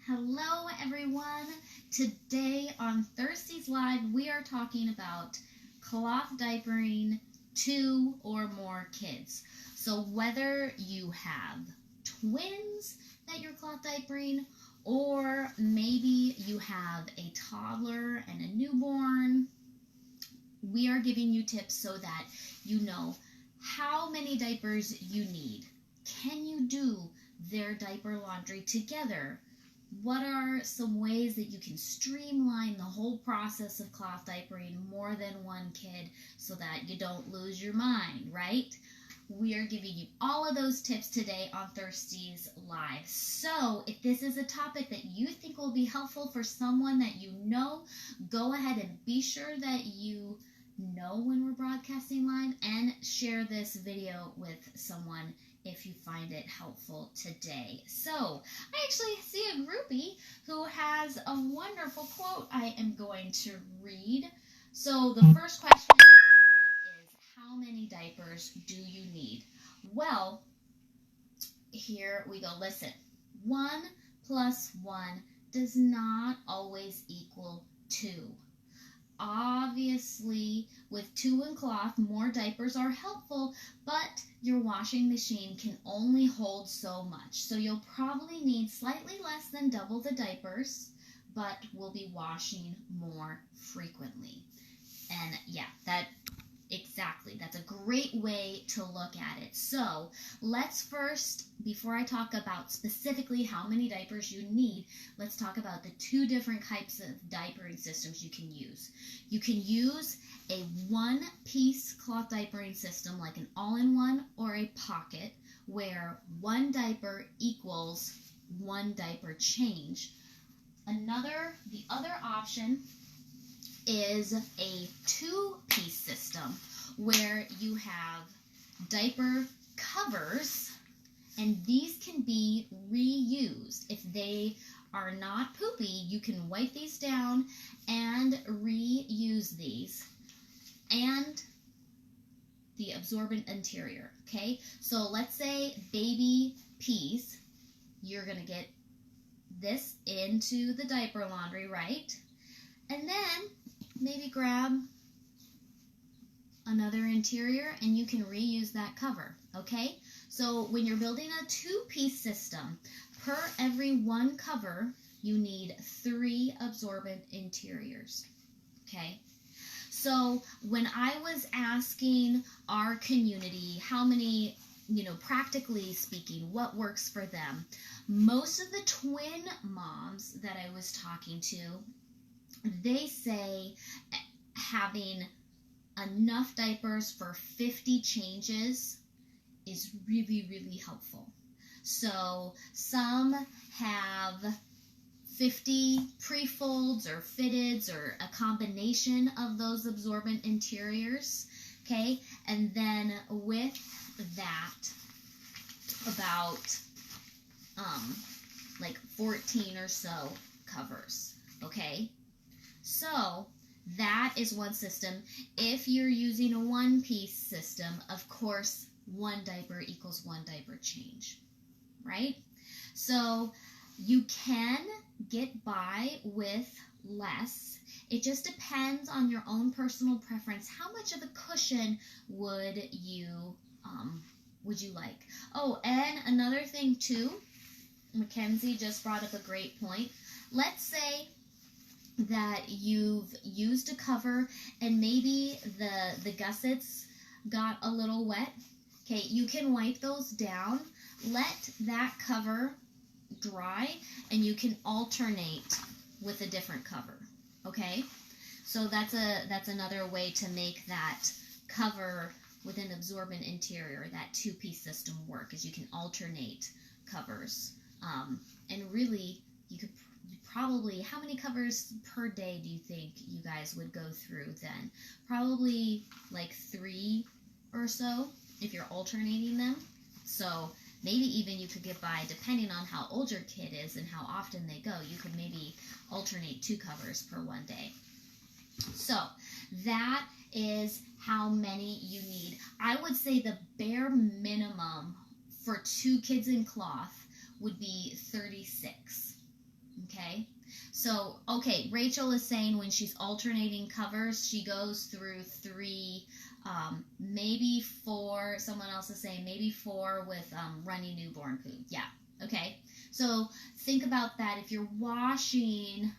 Hello everyone. Today on Thursdays Live we are talking about cloth diapering 2 or more kids. So whether you have twins that you're cloth diapering or maybe you have a toddler and a newborn, we are giving you tips so that you know how many diapers you need. Can you do their diaper laundry together? What are some ways that you can streamline the whole process of cloth diapering more than one kid so that you don't lose your mind, right? We are giving you all of those tips today on Thursdays Live. So if this is a topic that you think will be helpful for someone that you know, go ahead and be sure that you know when we're broadcasting live and share this video with someone if you find it helpful today. So I actually see a groupie who has a wonderful quote I am going to read. So the first question we get is, how many diapers do you need? Well, here we go. Listen, 1 plus 1 does not always equal 2. Obviously, with 2 in cloth, more diapers are helpful, but your washing machine can only hold so much. So you'll probably need slightly less than double the diapers, but we'll be washing more frequently. And yeah, that's a great way to look at it. So let's first, before I talk about specifically how many diapers you need, let's talk about the 2 different types of diapering systems you can use. You can use a one-piece cloth diapering system like an all-in-one or a pocket where 1 diaper equals 1 diaper change. The other option is a 2-piece system where you have diaper covers, and these can be reused. If they are not poopy, you can wipe these down and reuse these. And the absorbent interior, okay? So let's say baby pees, you're going to get this into the diaper laundry, right? And then maybe grab another interior and you can reuse that cover, okay? So when you're building a 2-piece system, per every 1 cover, you need 3 absorbent interiors, okay? So when I was asking our community how many, practically speaking, what works for them, most of the twin moms that I was talking to, they say having enough diapers for 50 changes is really, really helpful. So some have 50 pre-folds or fitteds or a combination of those absorbent interiors, okay? And then with that, about like 14 or so covers, okay? So that is one system. If you're using a 1-piece system, of course, 1 diaper equals 1 diaper change, right? So you can get by with less. It just depends on your own personal preference. How much of a cushion would you like? Oh, and another thing too, Mackenzie just brought up a great point. Let's say that you've used a cover and maybe the gussets got a little wet. Okay, you can wipe those down, let that cover dry, and you can alternate with a different cover, okay? So that's another way to make that cover with an absorbent interior, that 2-piece system work, is you can alternate covers. And really, you could probably, how many covers per day do you think you guys would go through then? Probably like 3 or so if you're alternating them. So maybe even you could get by, depending on how old your kid is and how often they go, you could maybe alternate 2 covers per 1 day. So that is how many you need. I would say the bare minimum for 2 kids in cloth would be 36. okay? So, okay, Rachel is saying when she's alternating covers, she goes through 3, maybe 4. Someone else is saying maybe 4 with runny newborn food. Yeah, okay. So think about that. If you're washing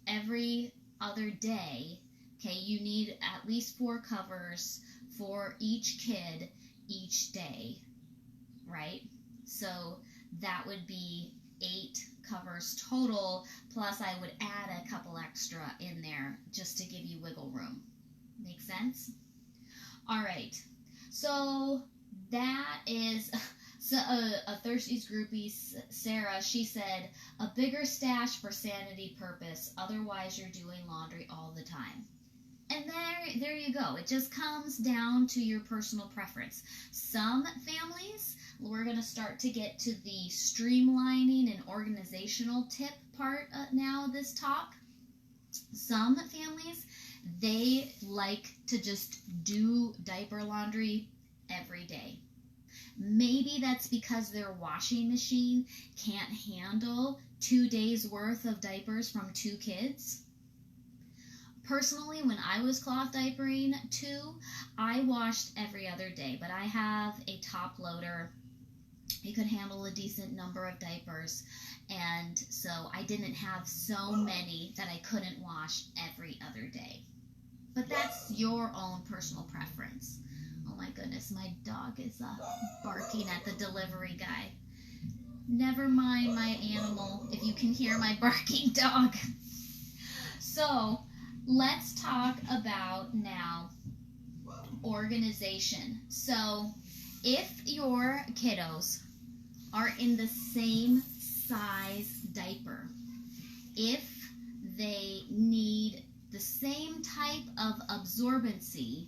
every other day, okay, you need at least 4 covers for each kid each day, right? So that would be 8 covers total, plus I would add a couple extra in there just to give you wiggle room. Make sense? All right. So that is so a Thirsties groupie, Sarah, she said, a bigger stash for sanity purpose. Otherwise, you're doing laundry all the time. And there you go. It just comes down to your personal preference. Some families, we're going to start to get to the streamlining and organizational tip part now, this talk. Some families, they like to just do diaper laundry every day. Maybe that's because their washing machine can't handle 2 days worth of diapers from 2 kids. Personally, when I was cloth diapering too, I washed every other day, but I have a top loader. It could handle a decent number of diapers, and so I didn't have so many that I couldn't wash every other day. But that's your own personal preference. Oh my goodness, my dog is barking at the delivery guy. Never mind my animal, if you can hear my barking dog. So, let's talk about now organization. So, if your kiddos are in the same size diaper, if they need the same type of absorbency,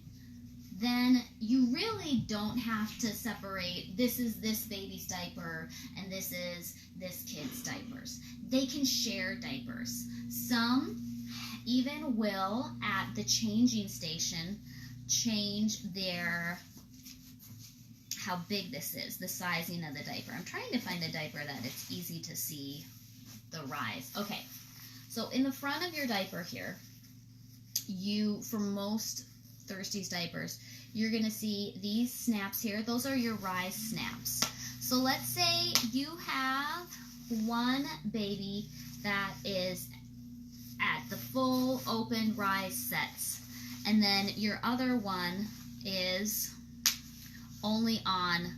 then you really don't have to separate, this is this baby's diaper and this is this kid's diapers. They can share diapers. Some even will, at the changing station, change their, how big this is, the sizing of the diaper. I'm trying to find a diaper that it's easy to see the rise. Okay, so in the front of your diaper here, you, for most Thirsties diapers, you're going to see these snaps here. Those are your rise snaps. So let's say you have one baby that is at the full open rise sets, and then your other one is only on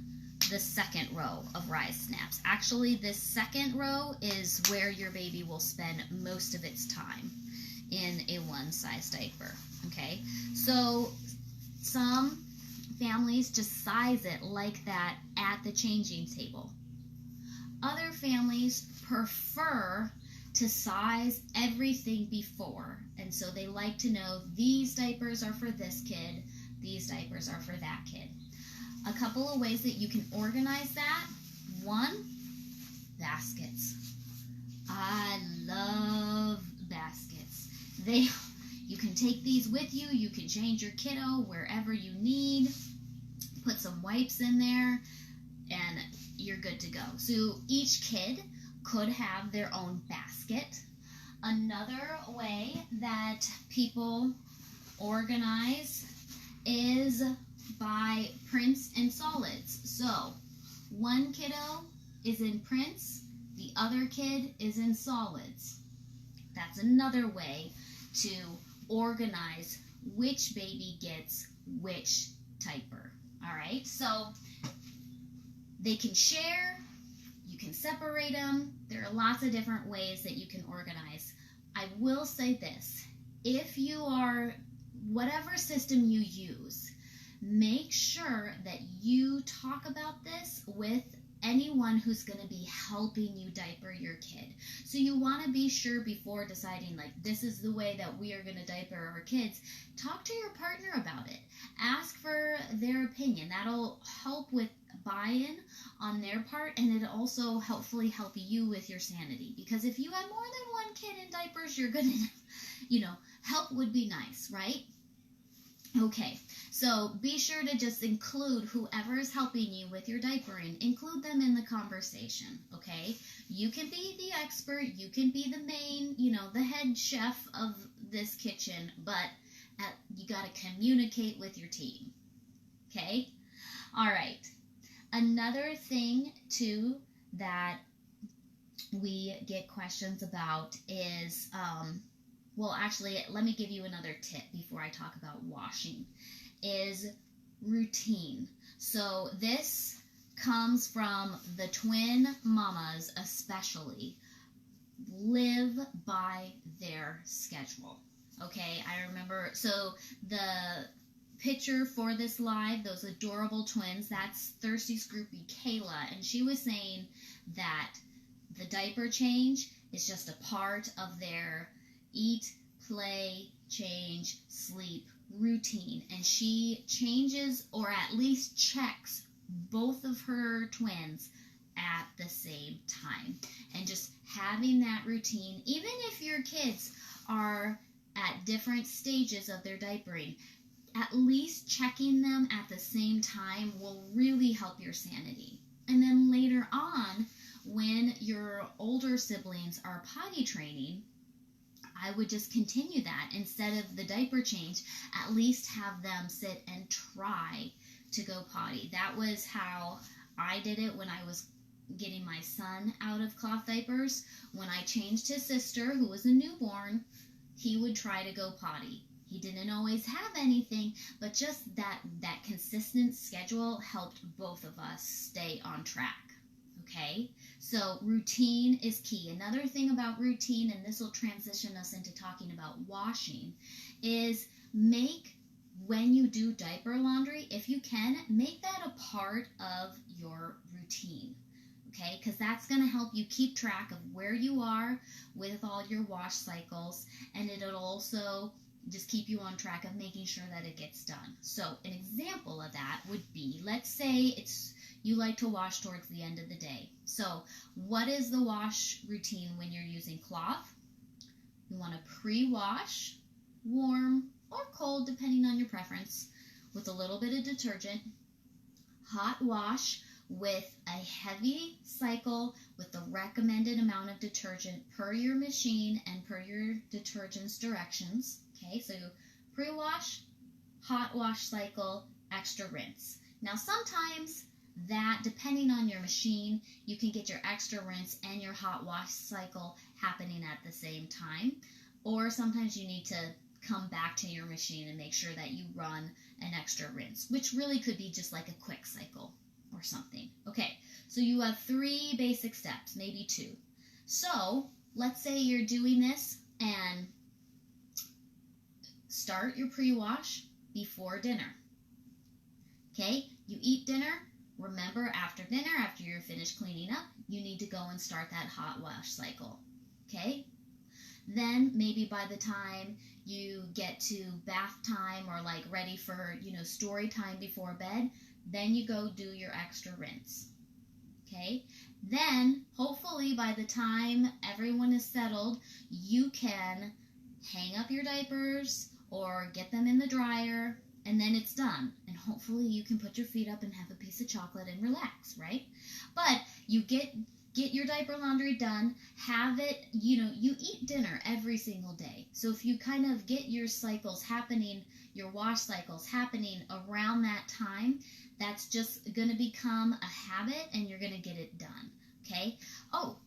the second row of rise snaps. Actually, this second row is where your baby will spend most of its time in a one size diaper. Okay, so some families just size it like that at the changing table. Other families prefer to size everything before, and so they like to know these diapers are for this kid, these diapers are for that kid. A couple of ways that you can organize that. One, baskets. I love baskets. You can take these with you. You can change your kiddo wherever you need. Put some wipes in there, and you're good to go. So each kid could have their own basket. Another way that people organize is by prints and solids. So one kiddo is in prints, the other kid is in solids. That's another way to organize which baby gets which diaper. All right, so they can share, you can separate them. There are lots of different ways that you can organize. I will say this, if you are, whatever system you use, make sure that you talk about this with anyone who's going to be helping you diaper your kid. So you want to be sure before deciding, like, this is the way that we are going to diaper our kids. Talk to your partner about it. Ask for their opinion. That'll help with buy-in on their part, and it'll also hopefully help you with your sanity. Because if you have more than one kid in diapers, you're going to, help would be nice, right? Okay, so be sure to just include whoever is helping you with your diapering. Include them in the conversation, okay? You can be the expert. You can be the main, the head chef of this kitchen, but you got to communicate with your team. Okay? All right. Another thing, too, that we get questions about is, well, actually, let me give you another tip before I talk about washing, is routine. So this comes from the twin mamas especially. Live by their schedule. Okay, I remember, so the picture for this live, those adorable twins, that's Thirsty's groupie Kayla, and she was saying that the diaper change is just a part of their eat, play, change, sleep routine, and she changes or at least checks both of her twins at the same time. And just having that routine, even if your kids are at different stages of their diapering, at least checking them at the same time will really help your sanity. And then later on, when your older siblings are potty training, I would just continue that. Instead of the diaper change, at least have them sit and try to go potty. That was how I did it when I was getting my son out of cloth diapers. When I changed his sister, who was a newborn, he would try to go potty. He didn't always have anything, but just that consistent schedule helped both of us stay on track. Okay, so routine is key. Another thing about routine, and this will transition us into talking about washing, is make, when you do diaper laundry, if you can, make that a part of your routine. Okay, because that's going to help you keep track of where you are with all your wash cycles, and it'll also just keep you on track of making sure that it gets done. So an example of that would be, let's say you like to wash towards the end of the day. So what is the wash routine when you're using cloth? You want to pre-wash, warm or cold depending on your preference, with a little bit of detergent. Hot wash with a heavy cycle with the recommended amount of detergent per your machine and per your detergent's directions. Okay, so pre-wash, hot wash cycle, extra rinse. Now sometimes that, depending on your machine, you can get your extra rinse and your hot wash cycle happening at the same time. Or sometimes you need to come back to your machine and make sure that you run an extra rinse, which really could be just like a quick cycle or something. Okay, so you have 3 basic steps, maybe 2. So let's say you're doing this and start your pre-wash before dinner. Okay, you eat dinner. Remember, after dinner, after you're finished cleaning up, you need to go and start that hot wash cycle. Okay? Then maybe by the time you get to bath time or like ready for, story time before bed, then you go do your extra rinse. Okay? Then, hopefully by the time everyone is settled, you can hang up your diapers or get them in the dryer, and then it's done. And hopefully you can put your feet up and have a piece of chocolate and relax, right? But you get your diaper laundry done, have it, you eat dinner every single day. So if you kind of get your cycles happening, your wash cycles happening around that time, that's just going to become a habit and you're going to get it done, okay? Oh,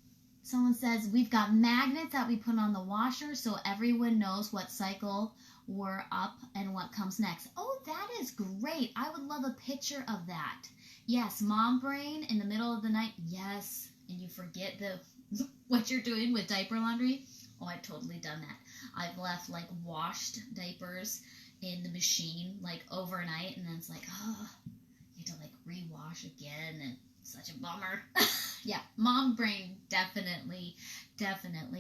someone says we've got magnets that we put on the washer so everyone knows what cycle we're up and what comes next. Oh, that is great. I would love a picture of that. Yes, mom brain in the middle of the night. Yes, and you forget what you're doing with diaper laundry. Oh, I've totally done that. I've left like washed diapers in the machine like overnight, and then it's like, oh, you have to like rewash again, and such a bummer. Yeah, mom brain definitely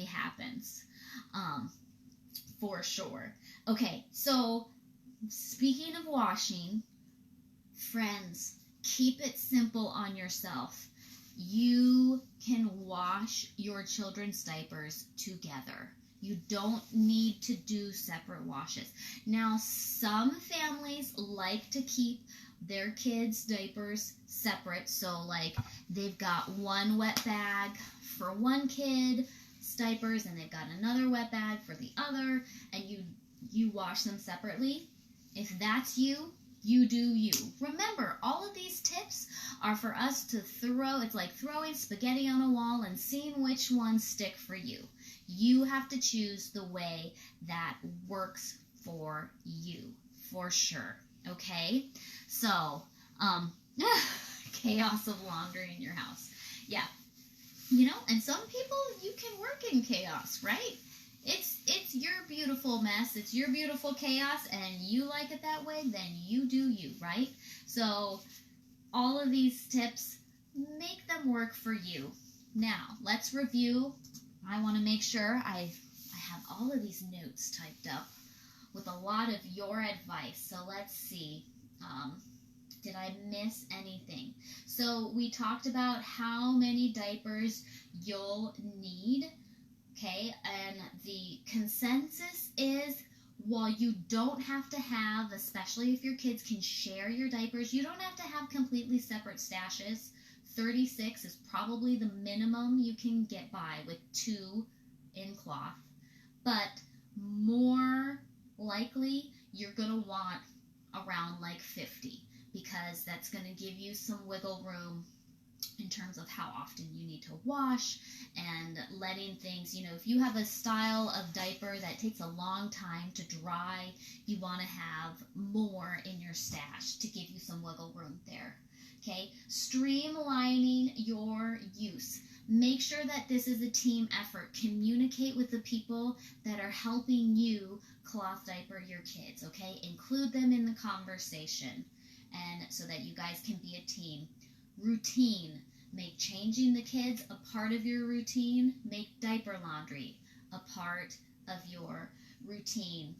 happens. For sure. Okay, so speaking of washing, friends, keep it simple on yourself. You can wash your children's diapers together. You don't need to do separate washes. Now, some families like to keep their kids' diapers separate. So like they've got one wet bag for one kid's diapers and they've got another wet bag for the other, and you wash them separately. If that's you, you do you. Remember, all of these tips are for us to throw. It's like throwing spaghetti on a wall and seeing which ones stick for you. You have to choose the way that works for you, for sure. Okay? So, chaos of laundry in your house. Yeah. You know, and some people, you can work in chaos, right? It's your beautiful mess. It's your beautiful chaos, and you like it that way, then you do you, right? So all of these tips, make them work for you. Now, let's review. I want to make sure I have all of these notes typed up with a lot of your advice. So let's see. Did I miss anything? So we talked about how many diapers you'll need. Okay, and the consensus is, while you don't have to have, especially if your kids can share your diapers, you don't have to have completely separate stashes. 36 is probably the minimum you can get by with 2 in cloth. But more likely, you're going to want around like 50, because that's going to give you some wiggle room in terms of how often you need to wash and letting things, you know, if you have a style of diaper that takes a long time to dry, you want to have more in your stash to give you some wiggle room there. Okay, streamlining your use. Make sure that this is a team effort. Communicate with the people that are helping you cloth diaper your kids, okay? Include them in the conversation, and so that you guys can be a team. Routine. Make changing the kids a part of your routine. Make diaper laundry a part of your routine.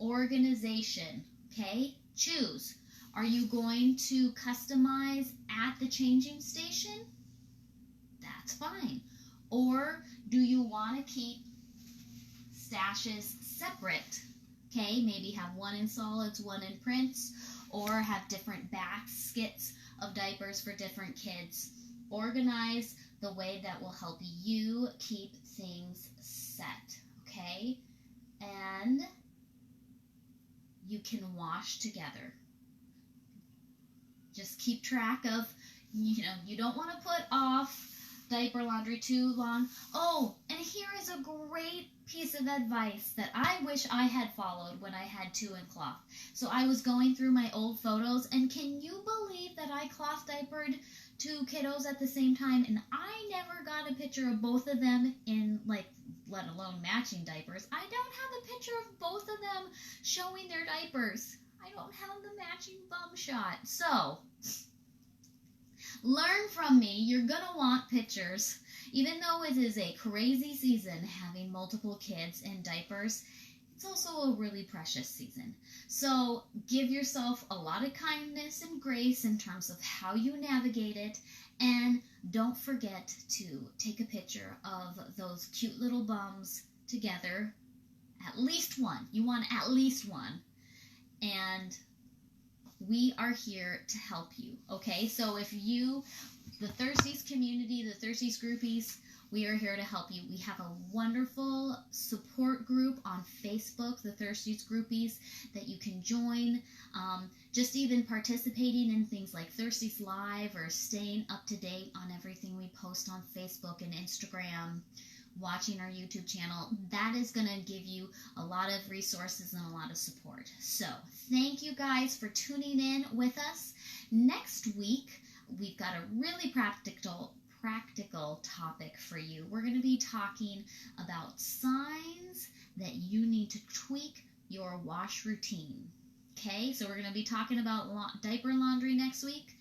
Organization, okay? Choose. Are you going to customize at the changing station? That's fine. Or do you want to keep stashes separate? Okay, maybe have one in solids, one in prints, or have different baskets of diapers for different kids. Organize the way that will help you keep things set, okay? And you can wash together. Just keep track of, you know, you don't want to put off diaper laundry too long. Oh, and here is a great piece of advice that I wish I had followed when I had 2 in cloth. So I was going through my old photos, and can you believe that I cloth diapered 2 kiddos at the same time, and I never got a picture of both of them in, like, let alone matching diapers. I don't have a picture of both of them showing their diapers. I don't have the matching bum shot. So, learn from me. You're going to want pictures. Even though it is a crazy season having multiple kids in diapers, it's also a really precious season. So give yourself a lot of kindness and grace in terms of how you navigate it. And don't forget to take a picture of those cute little bums together. At least one. You want at least one. And we are here to help you, okay? So if you, the Thirsties community, the Thirsties groupies, we are here to help you. We have a wonderful support group on Facebook, the Thirsties groupies, that you can join. Just even participating in things like Thirsties Live, or staying up to date on everything we post on Facebook and Instagram, watching our YouTube channel, that is going to give you a lot of resources and a lot of support. So thank you guys for tuning in with us. Next week, we've got a really practical topic for you. We're going to be talking about signs that you need to tweak your wash routine. Okay, so we're going to be talking about diaper laundry next week.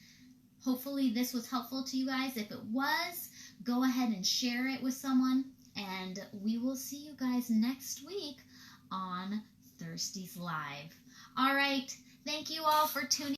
Hopefully this was helpful to you guys. If it was, go ahead and share it with someone. And we will see you guys next week on Thirsties Live. All right. Thank you all for tuning in.